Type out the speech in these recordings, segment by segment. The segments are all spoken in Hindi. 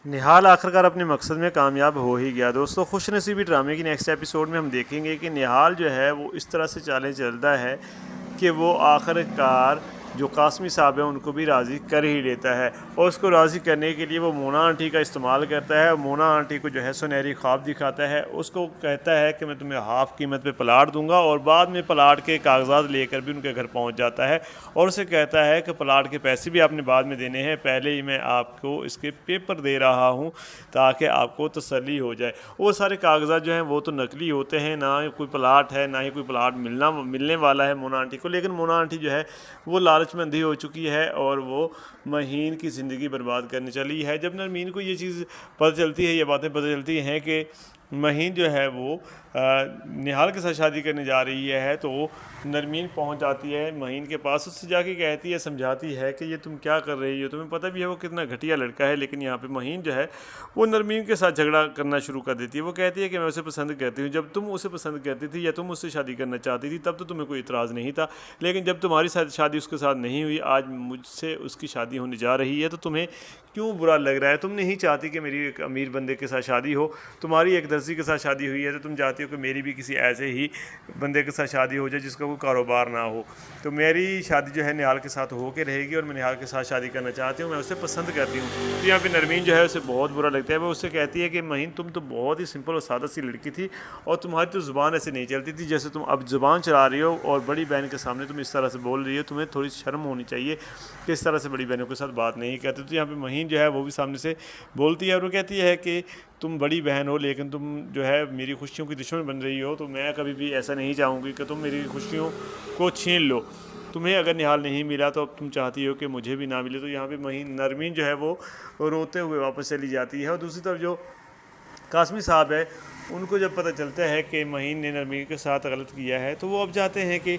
निहाल आखिरकार अपने मकसद में कामयाब हो ही गया। दोस्तों, खुशनसीबी ड्रामे की नेक्स्ट एपिसोड में हम देखेंगे कि निहाल जो है वो इस तरह से चालें चलता है कि वो आखिरकार जो कासमी साहब है उनको भी राज़ी कर ही लेता है, और उसको राज़ी करने के लिए वो मोना आंटी का इस्तेमाल करता है। मोना आंटी को जो है सुनहरी ख्वाब दिखाता है, उसको कहता है कि मैं तुम्हें हाफ़ कीमत पे प्लाट दूंगा, और बाद में प्लाट के कागजात लेकर भी उनके घर पहुंच जाता है और उसे कहता है कि प्लाट के पैसे भी आपने बाद में देने हैं, पहले ही मैं आपको इसके पेपर दे रहा हूँ ताकि आपको तसल्ली हो जाए। वो सारे कागजात जो हैं वो तो नकली होते हैं, ना ही कोई प्लाट है, ना ही कोई प्लाट मिलने वाला है मोना आंटी को। लेकिन मोना आंटी जो है वो लालच में अंधी हो चुकी है और वो महीन की ज़िंदगी बर्बाद करने चली है। जब नरमीन को ये चीज़ पता चलती है, ये बातें पता चलती हैं कि महीन जो है वो निहाल के साथ शादी करने जा रही है, तो नरमीन पहुंच जाती है महीन के पास, उससे जाके कहती है, समझाती है कि ये तुम क्या कर रही हो, तुम्हें पता भी है वो कितना घटिया लड़का है। लेकिन यहाँ पे महीन जो है वो नरमीन के साथ झगड़ा करना शुरू कर देती है। वो कहती है कि मैं उसे पसंद करती हूँ, जब तुम उसे पसंद करती थी या तुम उससे शादी करना चाहती थी तब तो तुम्हें कोई इतराज़ नहीं था, लेकिन जब तुम्हारी शादी उसके साथ नहीं हुई, आज मुझसे उसकी शादी होने जा रही है, तो तुम्हें क्यों बुरा लग रहा है? तुम नहीं चाहती कि मेरी एक अमीर बंदे के साथ शादी हो, तुम्हारी एक दर्जी के साथ शादी हुई है तो तुम चाहती हो कि मेरी भी किसी ऐसे ही बंदे के साथ शादी हो जाए जिसका कोई कारोबार ना हो। तो मेरी शादी जो है निहाल के साथ हो के रहेगी, और मैं निहाल के साथ शादी करना चाहती हूँ, मैं उसे पसंद करती हूँ। तो यहाँ पे नरमीन जो है उसे बहुत बुरा लगता है। वो उससे कहती है कि महीन, तुम तो बहुत ही सिंपल और सादा सी लड़की थी, और तुम्हारी तो ज़ुबान ऐसे नहीं चलती थी जैसे तुम अब ज़ुबान चला रही हो, और बड़ी बहन के सामने तुम इस तरह से बोल रही हो। तुम्हें थोड़ी शर्म होनी चाहिए कि इस तरह से बड़ी बहनों के साथ बात नहीं करती। तो यहाँ पे महीन जो है वो भी सामने से बोलती है और वो कहती है कि तुम बड़ी बहन हो, लेकिन तुम जो है मेरी खुशियों की दुश्मन बन रही हो, तो मैं कभी भी ऐसा नहीं चाहूँगी कि तुम मेरी खुशियों को छीन लो। तुम्हें अगर निहाल नहीं मिला तो अब तुम चाहती हो कि मुझे भी ना मिले। तो यहाँ पे महीन नरमीन जो है वो रोते हुए वापस चली जाती है, और दूसरी तरफ जो कासमी साहब है उनको जब पता चलता है कि महीन ने नरमीन के साथ गलत किया है, तो वो अब चाहते हैं कि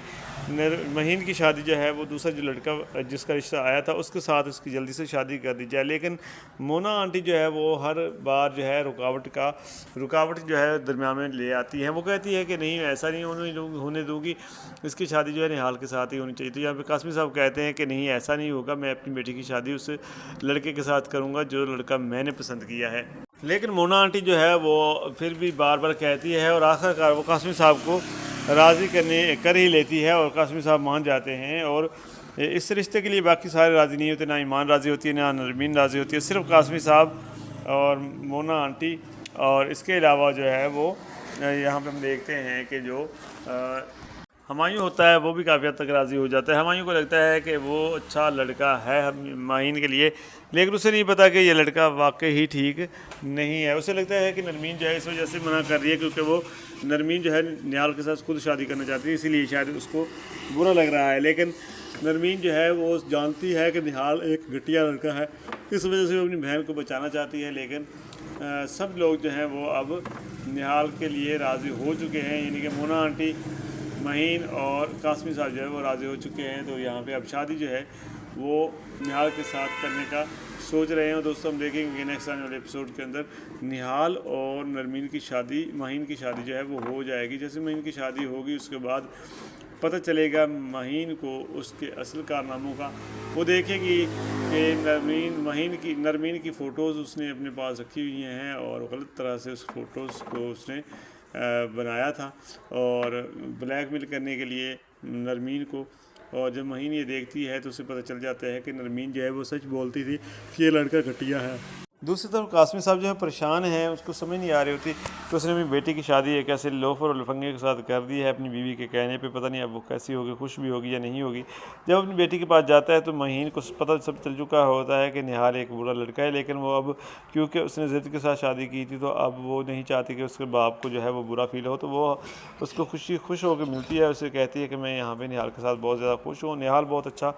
महीन की शादी जो है वो दूसरा जो लड़का जिसका रिश्ता आया था उसके साथ उसकी जल्दी से शादी कर दी जाए। लेकिन मोना आंटी जो है वो हर बार जो है रुकावट जो है दरमियान में ले आती है। वो कहती है कि नहीं, ऐसा नहीं होने दूँगी, इसकी शादी जो है निहाल के साथ ही होनी चाहिए। तो यहाँ पे कासमी साहब कहते हैं कि नहीं, ऐसा नहीं होगा, मैं अपनी बेटी की शादी उस लड़के के साथ करूँगा जो लड़का मैंने पसंद किया है। लेकिन मोना आंटी जो है वो फिर भी बार बार कहती है, और आखिरकार वो कासमी साहब को राज़ी कर ही लेती है, और कासमी साहब मान जाते हैं। और इस रिश्ते के लिए बाकी सारे राज़ी नहीं होते, ना ईमान राज़ी होती है, ना नरमीन राज़ी होती है, सिर्फ कासमी साहब और मोना आंटी। और इसके अलावा जो है वो यहाँ पे हम देखते हैं कि जो हुमायूं होता है वो भी काफ़ी हद तक राज़ी हो जाता है। हुमायूं को लगता है कि वो अच्छा लड़का है माहीन के लिए, लेकिन उसे नहीं पता कि ये लड़का वाकई ही ठीक नहीं है। उसे लगता है कि नरमीन जो है इस वजह से मना कर रही है क्योंकि वो नरमीन जो है निहाल के साथ खुद शादी करना चाहती है, इसीलिए शायद उसको बुरा लग रहा है। लेकिन नरमीन जो है वो जानती है कि निहाल एक घटिया लड़का है, इस वजह से वो अपनी बहन को बचाना चाहती है। लेकिन सब लोग जो हैं वो अब निहाल के लिए राज़ी हो चुके हैं, यानी कि मोना आंटी, महीन और कासमी साहब जो है वो राज़ी हो चुके हैं। तो यहाँ पे अब शादी जो है वो निहाल के साथ करने का सोच रहे हैं। और दोस्तों, हम देखेंगे नेक्स्ट आने वाले एपिसोड के अंदर निहाल और नरमीन की शादी, महीन की शादी जो है वो हो जाएगी। जैसे महीन की शादी होगी उसके बाद पता चलेगा महीन को उसके असल कारनामों का। वो देखेगी कि नरमीन की फ़ोटोज़ उसने अपने पास रखी हुई हैं, और गलत तरह से उस फ़ोटोज़ को उसने बनाया था और ब्लैकमेल करने के लिए नरमीन को। और जब महीन ये देखती है तो उसे पता चल जाता है कि नरमीन जो है वो सच बोलती थी कि ये लड़का घटिया है। दूसरी तरफ कासमी साहब जो है परेशान हैं, उसको समझ नहीं आ रही होती कि उसने अपनी बेटी की शादी एक ऐसे लोफर और लफंगे के साथ कर दी है अपनी बीवी के कहने पे। पता नहीं अब वो कैसी होगी, खुश भी होगी या नहीं होगी। जब अपनी बेटी के पास जाता है तो महीन को पता सब चल चुका होता है कि निहाल एक बुरा लड़का है, लेकिन वो अब क्योंकि उसने ज़िद के साथ शादी की थी तो अब वो नहीं चाहती कि उसके बाप को जो है वो बुरा फील हो। तो वो उसको खुश होकर मिलती है, उसे कहती है कि मैं यहाँ पे निहाल के साथ बहुत ज़्यादा खुश हूँ, निहाल बहुत अच्छा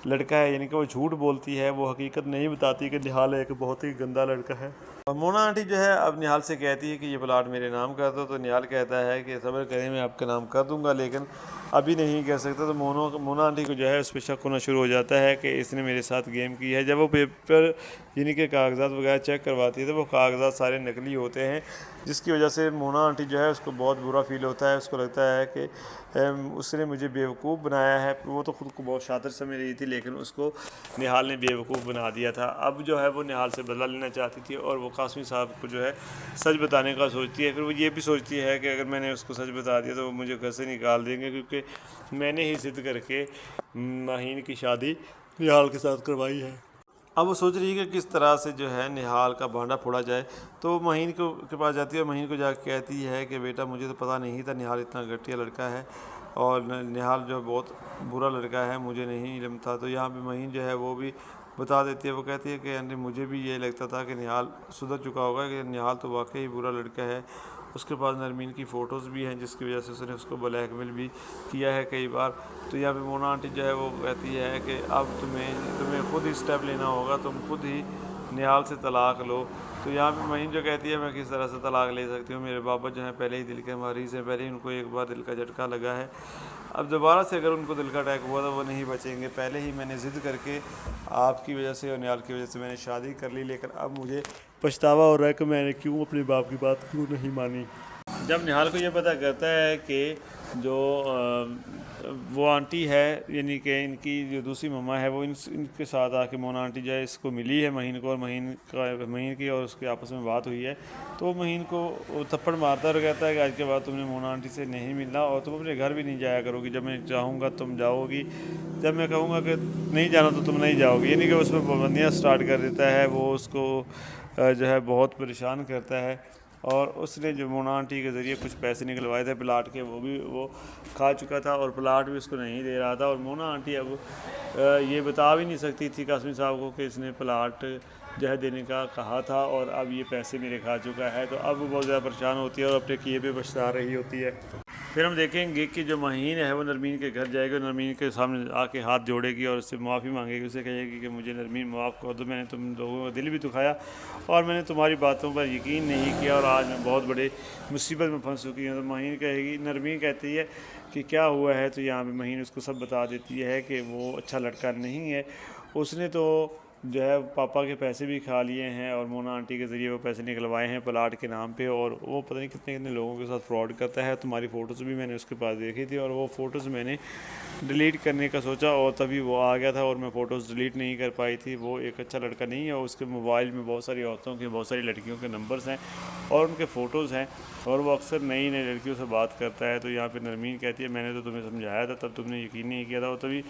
लड़का है। यानी कि वो झूठ बोलती है, वो हकीकत नहीं बताती कि निहाल एक बहुत ही गंदा लड़का है। और मोना आंटी जो है अब निहाल से कहती है कि ये प्लाट मेरे नाम कर दो, तो निहाल कहता है कि सब्र करें, मैं आपका नाम कर दूंगा, लेकिन अभी नहीं कर सकता। तो मोना आंटी को जो है उस पर शक होना शुरू हो जाता है कि इसने मेरे साथ गेम की है। जब वो पेपर यानी कि कागजात वगैरह चेक करवाती है तो वो कागजात सारे नकली होते हैं, जिसकी वजह से मोना आंटी जो है उसको बहुत बुरा फील होता है। उसको लगता है कि उसने मुझे बेवकूफ़ बनाया है। वो तो ख़ुद को बहुत शातिर समझ रही थी, लेकिन उसको निहाल ने बेवकूफ़ बना दिया था। अब जो है वो निहाल से बदला लेना चाहती थी और वो कासमी साहब को जो है सच बताने का सोचती है। फिर वो ये भी सोचती है कि अगर मैंने उसको सच बता दिया तो वो मुझे घर से निकाल देंगे, क्योंकि मैंने ही ज़िद करके माहीन की शादी निहाल के साथ करवाई है। अब वो सोच रही है कि किस तरह से जो है निहाल का भांडा फोड़ा जाए। तो वो महीन को के पास जाती है और महीन को जाकर कहती है कि बेटा, मुझे तो पता नहीं था निहाल इतना घटिया लड़का है, और निहाल जो बहुत बुरा लड़का है, मुझे नहीं इल्म था। तो यहाँ पे महीन जो है वो भी बता देती है। वो कहती है कि यानी मुझे भी ये लगता था कि निहाल सुधर चुका होगा, कि निहाल तो वाकई बुरा लड़का है। उसके पास नरमीन की फ़ोटोज़ भी हैं, जिसकी वजह से उसने उसको ब्लैकमेल भी किया है कई बार। तो यहाँ पे मोना आंटी जो है वो कहती है कि अब तुम्हें खुद ही स्टेप लेना होगा, तुम खुद ही निहाल से तलाक लो। तो यहाँ पे महीन जो कहती है, मैं किस तरह से तलाक ले सकती हूँ, मेरे बाबा जो हैं पहले ही दिल के मरीज़ हैं, पहले ही उनको एक बार दिल का झटका लगा है। अब दोबारा से अगर उनको दिल का अटैक हुआ तो वो नहीं बचेंगे। पहले ही मैंने ज़िद करके आपकी वजह से और निहाल की वजह से मैंने शादी कर ली, लेकिन अब मुझे पछतावा हो रहा है कि मैंने क्यों अपने बाप की बात क्यों नहीं मानी। जब निहाल को ये पता करता है कि जो वो आंटी है, यानी कि इनकी जो दूसरी मम्मा है, वो इनके साथ आके मोना आंटी जो है इसको मिली है महीन को, और महीन की और उसकी आपस में बात हुई है। तो महीन को वो थप्पड़ मारता और कहता है कि आज के बाद तुमने मोना आंटी से नहीं मिलना, और तुम अपने घर भी नहीं जाया करोगी। जब मैं चाहूँगा तुम जाओगी, जब मैं कहूँगा कि नहीं जाना तो तुम नहीं जाओगी। यानी कि उस पर पाबंदियाँ स्टार्ट कर देता है। वो उसको जो है बहुत परेशान करता है, और उसने जो मोना आंटी के ज़रिए कुछ पैसे निकलवाए थे प्लाट के, वो भी वो खा चुका था, और प्लाट भी उसको नहीं दे रहा था। और मोना आंटी अब ये बता भी नहीं सकती थी कासमी साहब को कि इसने प्लाट जो है देने का कहा था, और अब ये पैसे मेरे खा चुका है। तो अब वो बहुत ज़्यादा परेशान होती है और अपने किए पे पछता रही होती है। फिर हम देखेंगे कि जो महीन है वो नरमीन के घर जाएगी और नरमीन के सामने आके हाथ जोड़ेगी और उससे माफ़ी मांगेगी। उसे कहेगी कि मुझे नरमीन माफ़ कर दो, मैंने तुम लोगों का दिल भी दुखाया और मैंने तुम्हारी बातों पर यकीन नहीं किया, और आज मैं बहुत बड़े मुसीबत में फंस चुकी हूँ। तो महीन कहेगी, नरमीन कहती है कि क्या हुआ है। तो यहाँ पे महीन उसको सब बता देती है कि वो अच्छा लड़का नहीं है, उसने तो जो है पापा के पैसे भी खा लिए हैं, और मोना आंटी के ज़रिए वो पैसे निकलवाए हैं प्लाट के नाम पे, और वो पता नहीं कितने कितने लोगों के साथ फ्रॉड करता है। तुम्हारी फ़ोटोज़ भी मैंने उसके पास देखी थी, और वो फ़ोटोज़ मैंने डिलीट करने का सोचा, और तभी वो आ गया था और मैं फ़ोटोज़ डिलीट नहीं कर पाई थी। वो एक अच्छा लड़का नहीं है, उसके मोबाइल में बहुत सारी औरतों के, बहुत सारी लड़कियों के नंबर्स हैं और उनके फ़ोटोज़ हैं, और वो अक्सर नई नई लड़कियों से बात करता है। तो यहाँ पे नरमीन कहती है, मैंने तो तुम्हें समझाया था, तब तुमने यकीन नहीं किया था। और तभी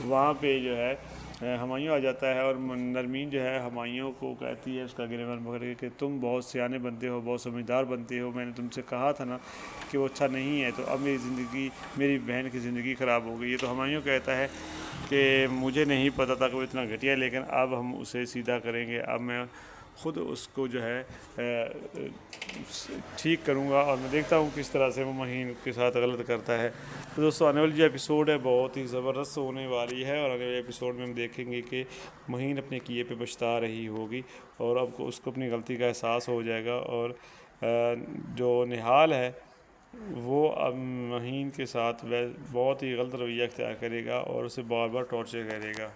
वहाँ पे जो है हुमायूं आ जाता है, और नरमीन जो है हुमायूं को कहती है, उसका गिरफ्तार पकड़ के, कि तुम बहुत सियाने बनते हो, बहुत समझदार बनते हो, मैंने तुमसे कहा था ना कि वो अच्छा नहीं है। तो अब मेरी बहन की ज़िंदगी ख़राब हो गई है। तो हुमायूं कहता है कि मुझे नहीं पता था कि वो इतना घटिया, लेकिन अब हम उसे सीधा करेंगे। अब मैं ख़ुद उसको जो है ठीक करूँगा, और मैं देखता हूँ किस तरह से वो महीन के साथ गलत करता है। तो दोस्तों, आने वाली जो एपिसोड है बहुत ही ज़बरदस्त होने वाली है, और आने वाले एपिसोड में हम देखेंगे कि महीन अपने किए पे पछता रही होगी, और अब उसको अपनी गलती का एहसास हो जाएगा, और जो निहाल है वो अब महीन के साथ बहुत ही गलत रवैया अख्तियार करेगा और उसे बार बार टॉर्चर करेगा।